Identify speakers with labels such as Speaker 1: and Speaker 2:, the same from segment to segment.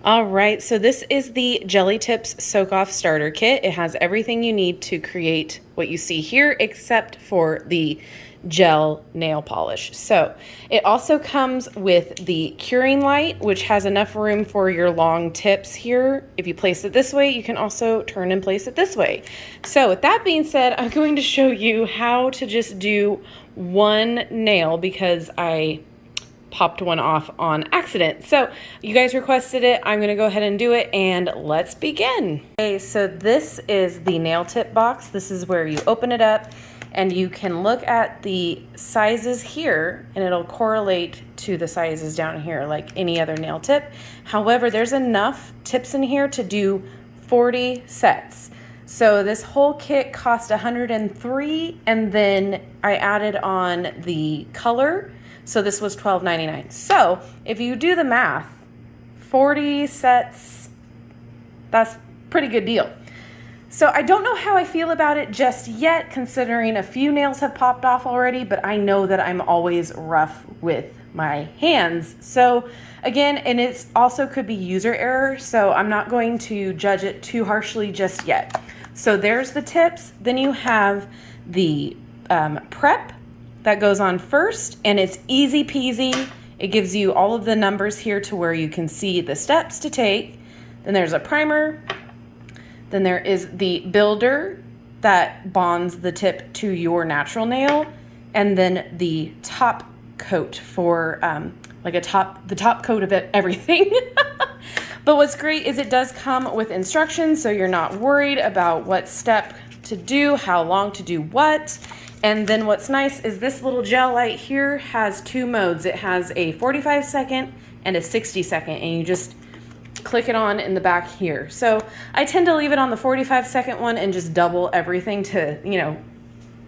Speaker 1: All right, so this is the Jelly Tips Soak Off Starter Kit. It has everything you need to create what you see here except for the gel nail polish. So it also comes with the curing light, which has enough room for your long tips here. If you place it this way, you can also turn and place it this way. So with that being said, I'm going to show you how to just do one nail because I popped one off on accident. So you guys requested it. I'm gonna go ahead and do it, and let's begin. Okay, so this is the nail tip box. This is where you open it up and you can look at the sizes here and it'll correlate to the sizes down here like any other nail tip. However, there's enough tips in here to do 40 sets. So this whole kit cost $103, and then I added on the color. So this was $12.99. So if you do the math, 40 sets, that's a pretty good deal. So I don't know how I feel about it just yet, considering a few nails have popped off already, but I know that I'm always rough with my hands. So again, and it's also could be user error, so I'm not going to judge it too harshly just yet. So there's the tips. Then you have the prep that goes on first, and it's easy peasy. It gives you all of the numbers here to where you can see the steps to take. Then there's a primer. Then there is the builder that bonds the tip to your natural nail, and then the top coat for the top coat of everything. But what's great is it does come with instructions, so you're not worried about what step to do, how long to do what. And then what's nice is this little gel light here has two modes. It has a 45-second and a 60-second, and you just click it on in the back here. So I tend to leave it on the 45-second one and just double everything to,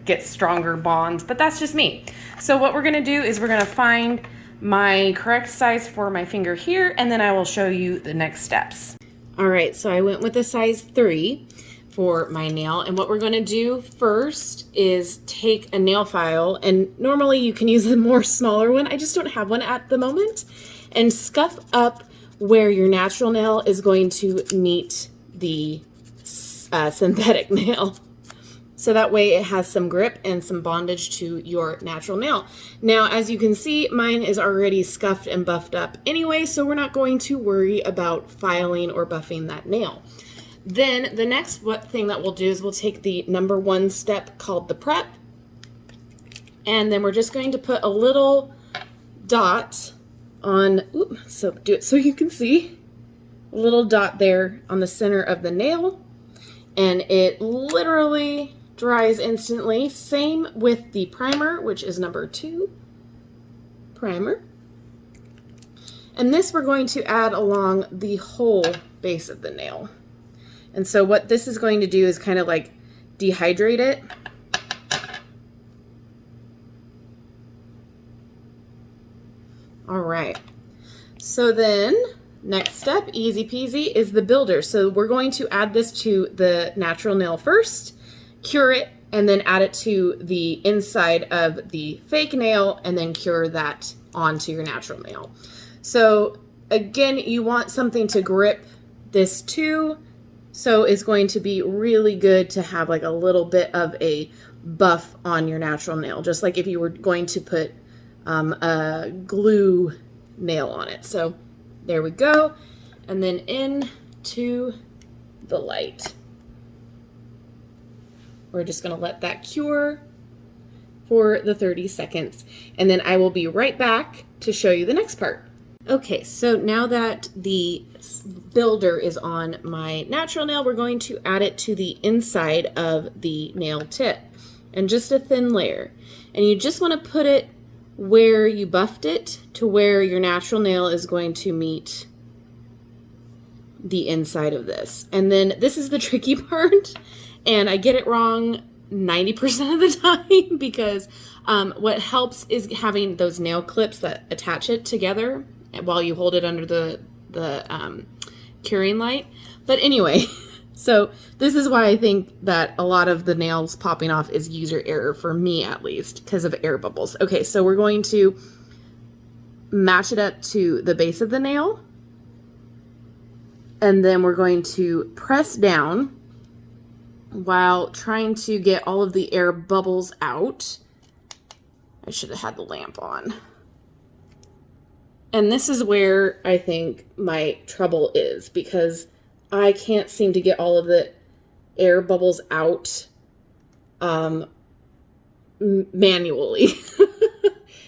Speaker 1: get stronger bonds, but that's just me. So what we're gonna do is we're gonna find my correct size for my finger here, and then I will show you the next steps. All right, so I went with a size 3 for my nail, and what we're going to do first is take a nail file, and normally you can use a more smaller one, I just don't have one at the moment, and scuff up where your natural nail is going to meet the synthetic nail. So that way it has some grip and some bondage to your natural nail. Now, as you can see, mine is already scuffed and buffed up anyway, so we're not going to worry about filing or buffing that nail. Then the next thing that we'll do is we'll take the number 1 step called the prep, and then we're just going to put a little dot on, so do it so you can see, a little dot there on the center of the nail, and it literally dries instantly. Same with the primer, which is number 2 primer. And this we're going to add along the whole base of the nail. And so what this is going to do is kind of like dehydrate it. All right. So then next step, easy peasy, is the builder. So we're going to add this to the natural nail first, cure it, and then add it to the inside of the fake nail, and then cure that onto your natural nail. So again, you want something to grip this too. So it's going to be really good to have like a little bit of a buff on your natural nail, just like if you were going to put a glue nail on it. So there we go. And then into the light. We're just going to let that cure for the 30 seconds. And then I will be right back to show you the next part. Okay, so now that the builder is on my natural nail, we're going to add it to the inside of the nail tip, and just a thin layer. And you just want to put it where you buffed it to where your natural nail is going to meet the inside of this. And then this is the tricky part, and I get it wrong 90% of the time because what helps is having those nail clips that attach it together while you hold it under the curing light. But anyway, so this is why I think that a lot of the nails popping off is user error, for me at least, because of air bubbles. Okay, so we're going to match it up to the base of the nail. And then we're going to press down while trying to get all of the air bubbles out. I should have had the lamp on. And this is where I think my trouble is, because I can't seem to get all of the air bubbles out manually.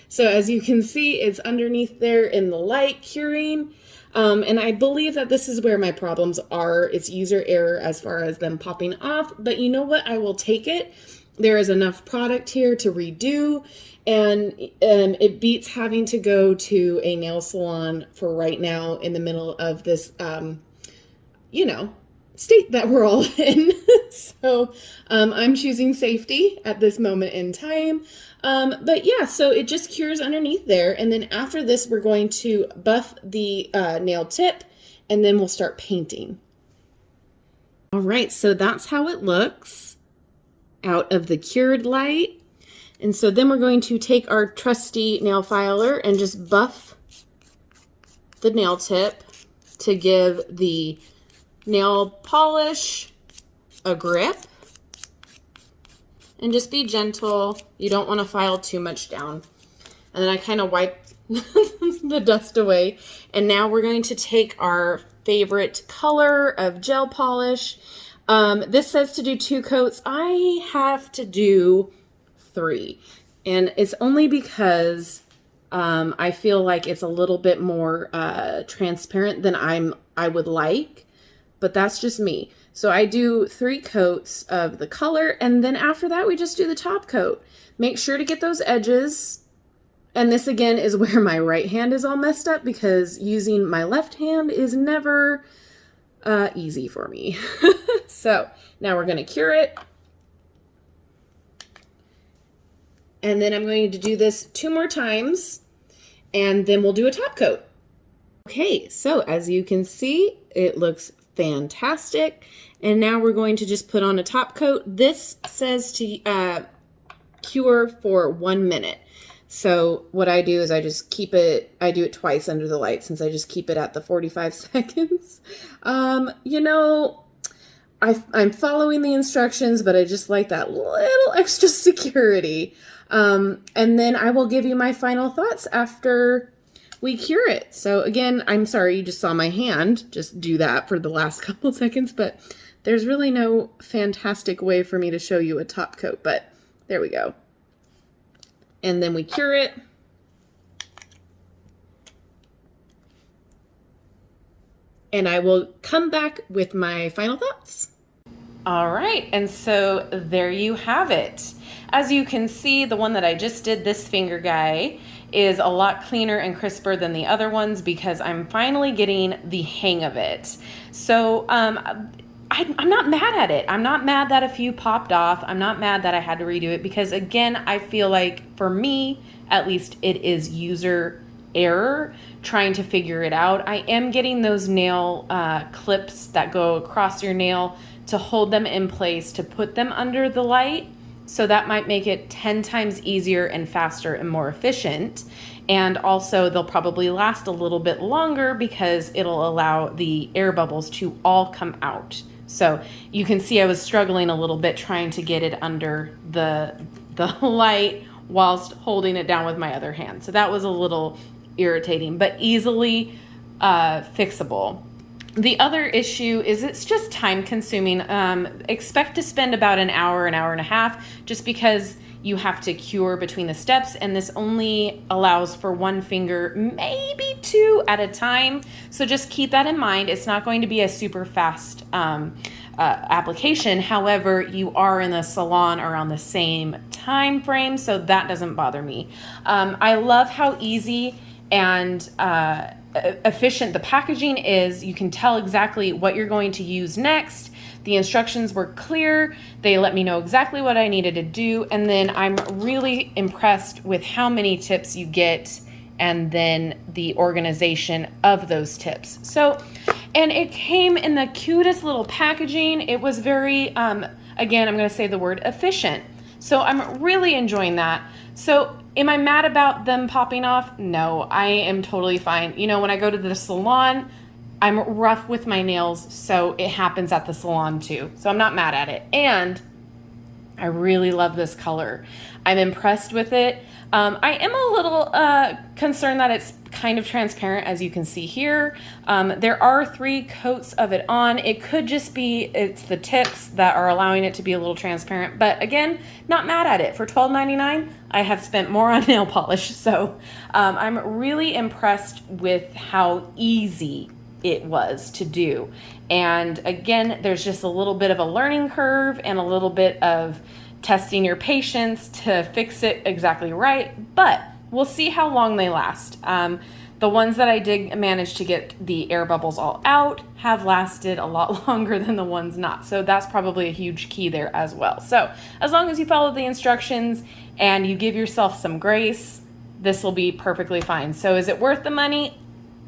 Speaker 1: So as you can see, it's underneath there in the light curing. And I believe that this is where my problems are. It's user error as far as them popping off. But you know what? I will take it. There is enough product here to redo. And it beats having to go to a nail salon for right now in the middle of this, state that we're all in. So I'm choosing safety at this moment in time. But yeah, so it just cures underneath there. And then after this, we're going to buff the nail tip, and then we'll start painting. All right, so that's how it looks out of the cured light. And so then we're going to take our trusty nail filer and just buff the nail tip to give the nail polish a grip. And just be gentle. You don't want to file too much down. And then I kind of wipe the dust away. And now we're going to take our favorite color of gel polish. This says to do 2 coats. I have to do 3. And it's only because I feel like it's a little bit more transparent than I would like. But that's just me. So I do 3 coats of the color, and then after that, we just do the top coat. Make sure to get those edges. And this again is where my right hand is all messed up, because using my left hand is never easy for me. So now we're going to cure it. And then I'm going to do this 2 more times, and then we'll do a top coat. Okay, so as you can see, it looks fantastic. And now we're going to just put on a top coat. This says to cure for 1 minute. So what I do is I just keep it, I do it twice under the light, since I just keep it at the 45 seconds. I'm following the instructions, but I just like that little extra security. And then I will give you my final thoughts after we cure it. So again, I'm sorry you just saw my hand just do that for the last couple seconds, but there's really no fantastic way for me to show you a top coat, but there we go. And then we cure it. And I will come back with my final thoughts. All right, and so there you have it. As you can see, the one that I just did, this finger guy, is a lot cleaner and crisper than the other ones, because I'm finally getting the hang of it. So I'm not mad at it. I'm not mad that a few popped off. I'm not mad that I had to redo it, because again, I feel like for me, at least, it is user error trying to figure it out. I am getting those nail clips that go across your nail to hold them in place, to put them under the light. So that might make it 10 times easier and faster and more efficient. And also they'll probably last a little bit longer, because it'll allow the air bubbles to all come out. So you can see I was struggling a little bit trying to get it under the light whilst holding it down with my other hand. So that was a little irritating, but easily fixable. The other issue is it's just time consuming. Expect to spend about an hour and a half, just because you have to cure between the steps, and this only allows for 1 finger, maybe 2 at a time. So just keep that in mind. It's not going to be a super fast application. However, you are in the salon around the same time frame, so that doesn't bother me. I love how easy and efficient the packaging is. You can tell exactly what you're going to use next. The instructions were clear. They let me know exactly what I needed to do. And then I'm really impressed with how many tips you get, and then the organization of those tips. So, and it came in the cutest little packaging. It was very, again, I'm going to say the word efficient. So I'm really enjoying that. So am I mad about them popping off? No, I am totally fine. You know, when I go to the salon, I'm rough with my nails, so it happens at the salon too. So I'm not mad at it. And I really love this color. I'm impressed with it. I am a little concerned that it's kind of transparent, as you can see here. There are 3 coats of it on. It could just be it's the tips that are allowing it to be a little transparent. But again, not mad at it. For $12.99, I have spent more on nail polish. So I'm really impressed with how easy it was to do. And again, there's just a little bit of a learning curve and a little bit of testing your patience to fix it exactly right, but we'll see how long they last. The ones that I did manage to get the air bubbles all out have lasted a lot longer than the ones not. So that's probably a huge key there as well. So as long as you follow the instructions and you give yourself some grace, this will be perfectly fine. So is it worth the money?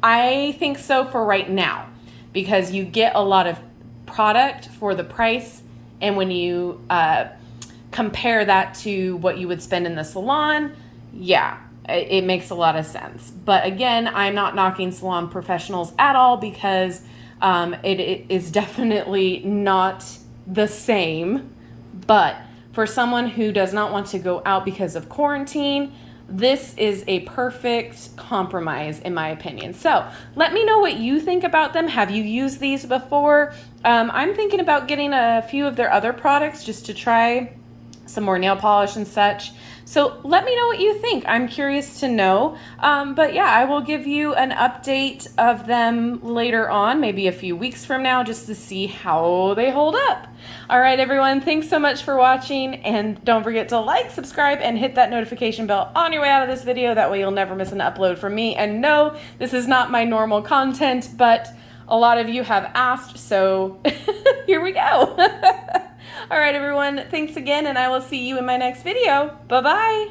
Speaker 1: I think so for right now, because you get a lot of product for the price. And when you compare that to what you would spend in the salon, yeah, it makes a lot of sense. But again, I'm not knocking salon professionals at all, because it is definitely not the same. But for someone who does not want to go out because of quarantine, this is a perfect compromise, in my opinion. So let me know what you think about them. Have you used these before? I'm thinking about getting a few of their other products just to try some more nail polish and such. So let me know what you think. I'm curious to know. But yeah, I will give you an update of them later on, maybe a few weeks from now, just to see how they hold up. All right, everyone, thanks so much for watching. And don't forget to like, subscribe, and hit that notification bell on your way out of this video. That way you'll never miss an upload from me. And no, this is not my normal content, but a lot of you have asked, so here we go. All right, everyone, thanks again, and I will see you in my next video. Bye-bye.